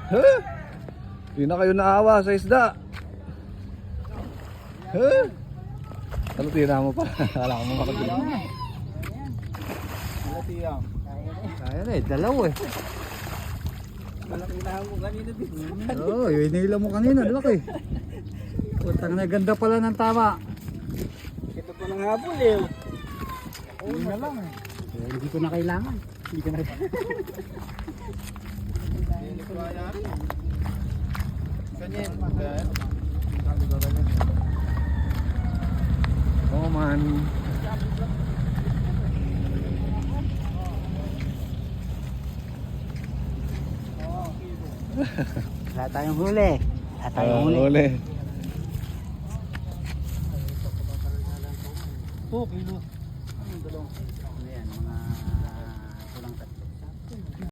Huh? Di na kayo naawa sa isda. Huh? Ano tira mo pa? Kala ko mo makagulong. Ano tiyang? Kaya na eh, dalaw eh. Malaki na mo kanina din. Oo, yung inila mo kanina, laki. Putang na, ganda pala ng tama. Ito pa ng habol eh. Yun na lang eh. Hindi ko na kailangan. Hindi ko na Ganyan. Oo man. Wala tayong huli. Wala tayong huli. Uli. Oh, kilo.